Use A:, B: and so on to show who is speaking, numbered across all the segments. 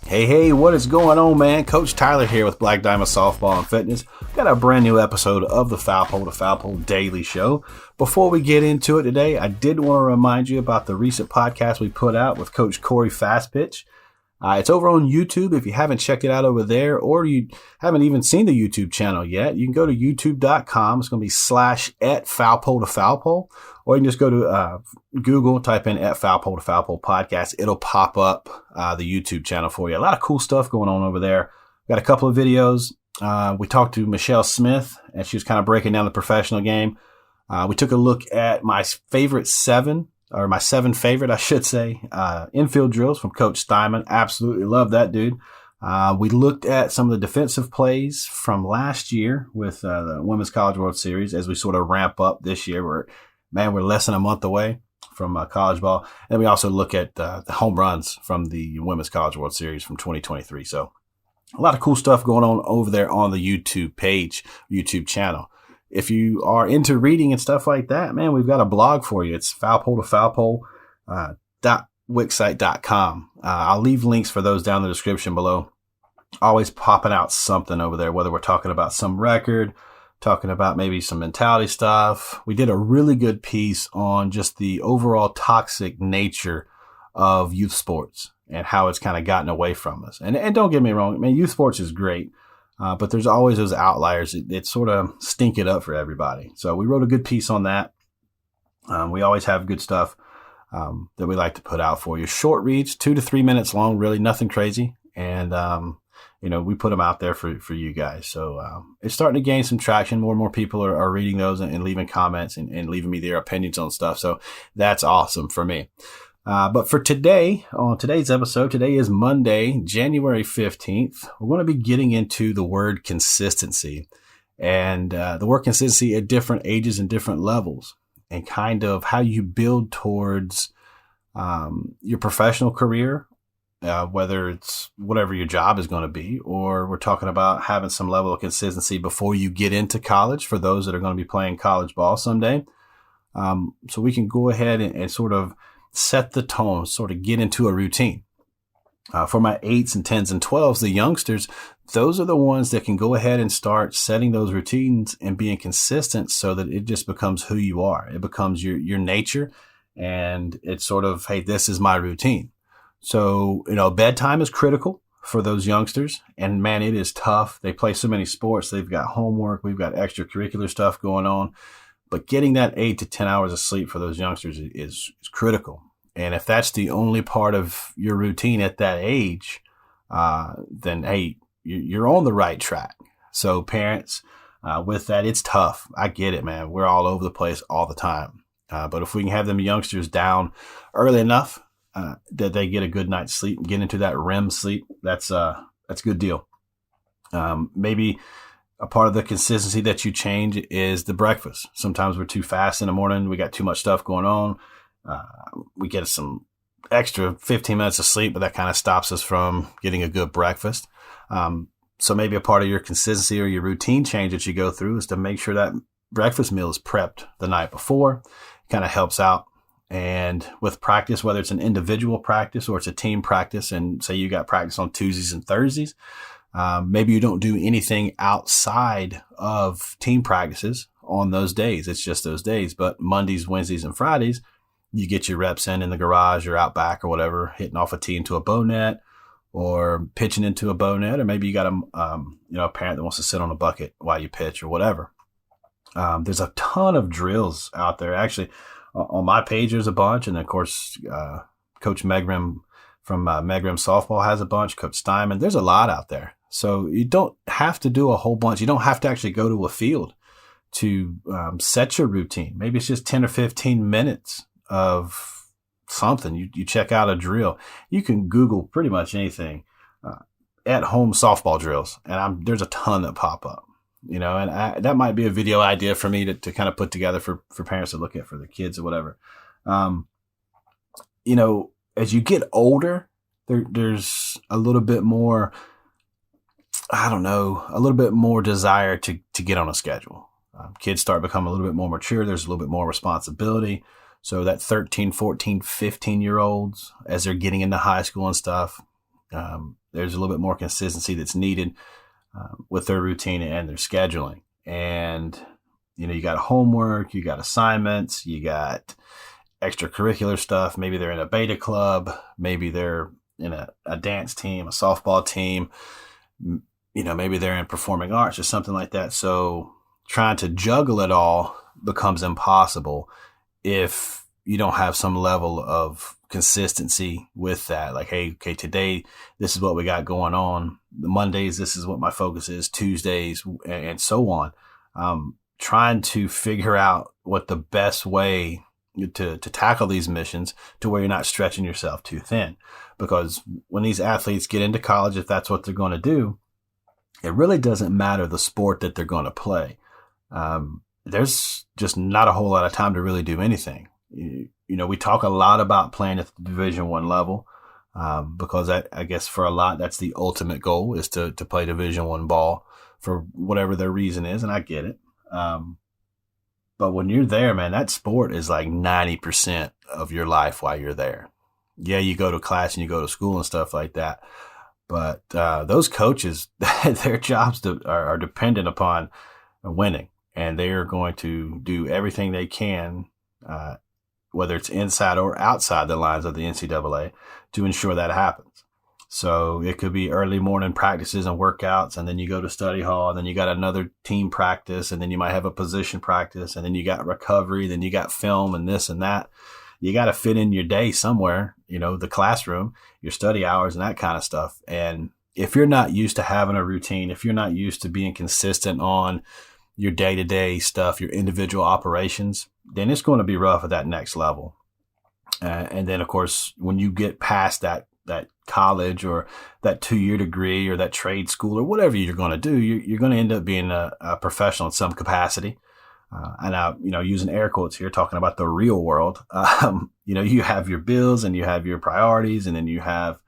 A: Hey, what is going on, man? Coach Tyler here with Black Diamond Softball and Fitness. Got a brand new episode of the Foul Pole to Foul Pole Daily Show. Before we get into it today, I did want to remind you about the recent podcast we put out with Coach Corey Fastpitch. It's over on YouTube. If you haven't checked it out over there, or you haven't even seen the YouTube channel yet, you can go to youtube.com. It's going to be /@foulpole to foul pole, or you can just go to Google, type in @foulpole to foul pole podcast. It'll pop up the YouTube channel for you. A lot of cool stuff going on over there. Got a couple of videos. We talked to Michelle Smith, and she was kind of breaking down the professional game. We took a look at my seven favorite, I should say, infield drills from Coach Steinman. Absolutely love that dude. We looked at some of the defensive plays from last year with the Women's College World Series as we sort of ramp up this year. We're less than a month away from college ball. And we also look at the home runs from the Women's College World Series from 2023. So a lot of cool stuff going on over there on the YouTube page, YouTube channel. If you are into reading and stuff like that, man, we've got a blog for you. It's foulpole2foulpole.wixsite.com. I'll leave links for those down in the description below. Always popping out something over there, whether we're talking about some record, talking about maybe some mentality stuff. We did a really good piece on just the overall toxic nature of youth sports and how it's kind of gotten away from us. And don't get me wrong, man, youth sports is great. But there's always those outliers that sort of stink it up for everybody. So we wrote a good piece on that. We always have good stuff that we like to put out for you. Short reads, 2 to 3 minutes long, really nothing crazy. And, we put them out there for you guys. So it's starting to gain some traction. More and more people are reading those and leaving comments and leaving me their opinions on stuff. So that's awesome for me. But for today, on today's episode, today is Monday, January 15th. We're going to be getting into the word consistency and the word consistency at different ages and different levels, and kind of how you build towards your professional career, whether it's whatever your job is going to be, or we're talking about having some level of consistency before you get into college for those that are going to be playing college ball someday. So we can go ahead and sort of set the tone, sort of get into a routine. For my 8s and 10s and 12s, the youngsters, those are the ones that can go ahead and start setting those routines and being consistent so that it just becomes who you are. It becomes your nature, and it's sort of, hey, this is my routine. So, bedtime is critical for those youngsters, and man, it is tough. They play so many sports. They've got homework. We've got extracurricular stuff going on. But getting that 8 to 10 hours of sleep for those youngsters is critical. And if that's the only part of your routine at that age, then, hey, you're on the right track. So parents, with that, it's tough. I get it, man. We're all over the place all the time. But if we can have them youngsters down early enough that they get a good night's sleep and get into that REM sleep, that's a good deal. Maybe a part of the consistency that you change is the breakfast. Sometimes we're too fast in the morning. We got too much stuff going on. We get some extra 15 minutes of sleep, but that kind of stops us from getting a good breakfast. So maybe a part of your consistency or your routine change that you go through is to make sure that breakfast meal is prepped the night before. It kind of helps out. And with practice, whether it's an individual practice or it's a team practice, and say you got practice on Tuesdays and Thursdays, maybe you don't do anything outside of team practices on those days. It's just those days. But Mondays, Wednesdays, and Fridays, you get your reps in the garage or out back or whatever, hitting off a tee into a bow net or pitching into a bow net. Or maybe you got a parent that wants to sit on a bucket while you pitch or whatever. There's a ton of drills out there. Actually, on my page, there's a bunch. And of course, Coach Megrim from Megrim Softball has a bunch. Coach Steinman, there's a lot out there. So you don't have to do a whole bunch. You don't have to actually go to a field to set your routine. Maybe it's just 10 or 15 minutes of something. You check out a drill. You can Google pretty much anything, at home softball drills. And there's a ton that pop up, and that might be a video idea for me to kind of put together for parents to look at for the kids or whatever. As you get older, there's a little bit more, a little bit more desire to get on a schedule. Kids start becoming a little bit more mature. There's a little bit more responsibility. So that 13, 14, 15-year-olds, as they're getting into high school and stuff, there's a little bit more consistency that's needed with their routine and their scheduling. And, you got homework, you got assignments, you got extracurricular stuff. Maybe they're in a beta club. Maybe they're in a dance team, a softball team. Maybe they're in performing arts or something like that. So trying to juggle it all becomes impossible if you don't have some level of consistency with that. Like, hey, okay, today, this is what we got going on. Mondays, this is what my focus is. Tuesdays, and so on. Trying to figure out what the best way to tackle these missions to where you're not stretching yourself too thin. Because when these athletes get into college, if that's what they're going to do, it really doesn't matter the sport that they're going to play. There's just not a whole lot of time to really do anything. We talk a lot about playing at the Division I level, because I guess for a lot, that's the ultimate goal, is to play Division I ball for whatever their reason is. And I get it. But when you're there, man, that sport is like 90% of your life while you're there. Yeah, you go to class and you go to school and stuff like that. But those coaches, their jobs are dependent upon winning. And they are going to do everything they can, whether it's inside or outside the lines of the NCAA, to ensure that happens. So it could be early morning practices and workouts, and then you go to study hall, and then you got another team practice, and then you might have a position practice, and then you got recovery, then you got film and this and that. You got to fit in your day somewhere, the classroom, your study hours and that kind of stuff. And if you're not used to having a routine, if you're not used to being consistent on your day-to-day stuff, your individual operations, then it's going to be rough at that next level. And then, of course, when you get past that college or that 2-year degree or that trade school or whatever you're going to do, you're going to end up being a professional in some capacity. And I, using air quotes here, talking about the real world. You have your bills and you have your priorities, and then you have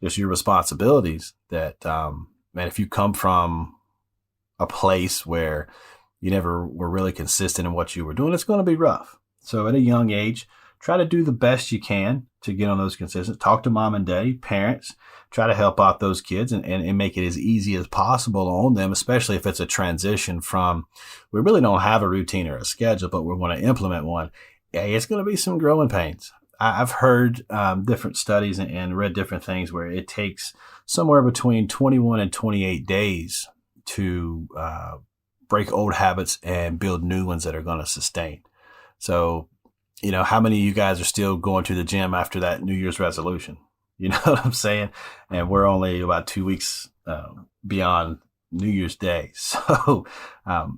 A: just your responsibilities that, man, if you come from a place where you never were really consistent in what you were doing, it's going to be rough. So at a young age, try to do the best you can to get on those consistent. Talk to mom and daddy, parents. Try to help out those kids and make it as easy as possible on them, especially if it's a transition from, we really don't have a routine or a schedule, but we want to implement one. Yeah, it's going to be some growing pains. I've heard different studies and read different things where it takes somewhere between 21 and 28 days to break old habits and build new ones that are going to sustain. So, how many of you guys are still going to the gym after that New Year's resolution? You know what I'm saying? And we're only about 2 weeks beyond New Year's Day. So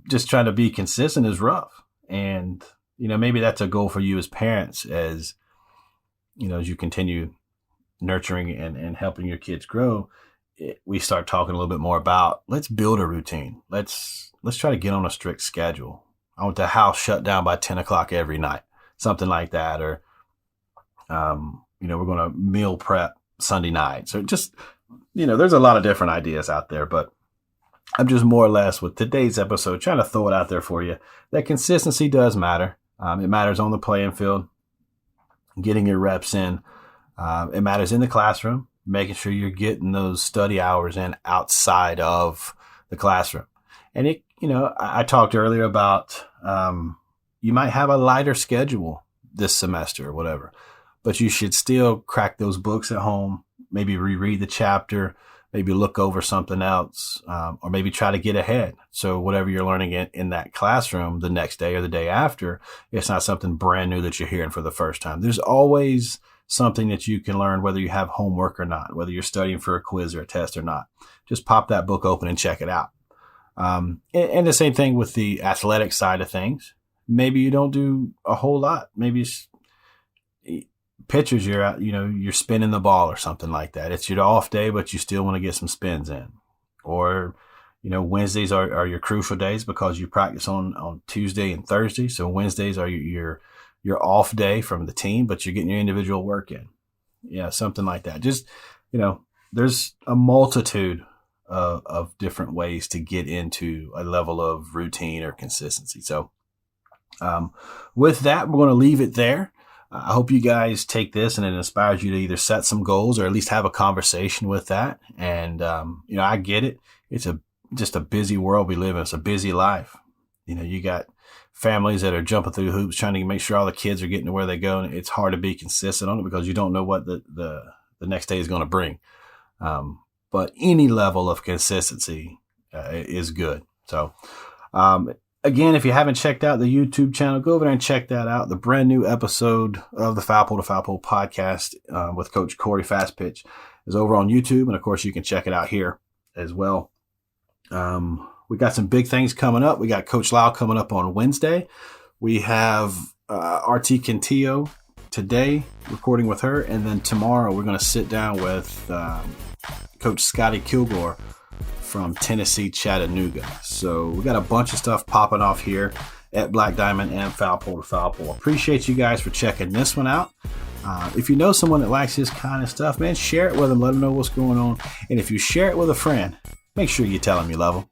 A: just trying to be consistent is rough. And, maybe that's a goal for you as parents as you continue nurturing and helping your kids grow. We start talking a little bit more about, let's build a routine. Let's try to get on a strict schedule. I want the house shut down by 10 o'clock every night, something like that. Or, we're going to meal prep Sunday nights, or just, there's a lot of different ideas out there, but I'm just more or less with today's episode trying to throw it out there for you that consistency does matter. It matters on the playing field, getting your reps in. It matters in the classroom, making sure you're getting those study hours in outside of the classroom. And I talked earlier about, you might have a lighter schedule this semester or whatever, but you should still crack those books at home, maybe reread the chapter, maybe look over something else, or maybe try to get ahead. So whatever you're learning in that classroom the next day or the day after, it's not something brand new that you're hearing for the first time. There's always something that you can learn, whether you have homework or not, whether you're studying for a quiz or a test or not. Just pop that book open and check it out. And the same thing with the athletic side of things. Maybe you don't do a whole lot. Maybe it's pitchers, you're out, you're spinning the ball or something like that. It's your off day, but you still want to get some spins in. Or, Wednesdays are your crucial days because you practice on Tuesday and Thursday. So Wednesdays are your off day from the team, but you're getting your individual work in. Yeah, something like that. Just, there's a multitude of different ways to get into a level of routine or consistency. So with that, we're going to leave it there. I hope you guys take this and it inspires you to either set some goals or at least have a conversation with that. And, I get it. It's just a busy world we live in. It's a busy life. You got families that are jumping through hoops trying to make sure all the kids are getting to where they go. And it's hard to be consistent on it because you don't know what the next day is going to bring. But any level of consistency is good. So, again, if you haven't checked out the YouTube channel, go over there and check that out. The brand new episode of the Foul Pole to Foul Pole podcast with Coach Corey Fastpitch is over on YouTube. And of course, you can check it out here as well. We got some big things coming up. We got Coach Lau coming up on Wednesday. We have RT Quintillo today, recording with her. And then tomorrow, we're going to sit down with Coach Scotty Kilgore from Tennessee, Chattanooga. So we got a bunch of stuff popping off here at Black Diamond and Foul Pole to Foul Pole. Appreciate you guys for checking this one out. If you know someone that likes this kind of stuff, man, share it with them. Let them know what's going on. And if you share it with a friend, make sure you tell them you love them.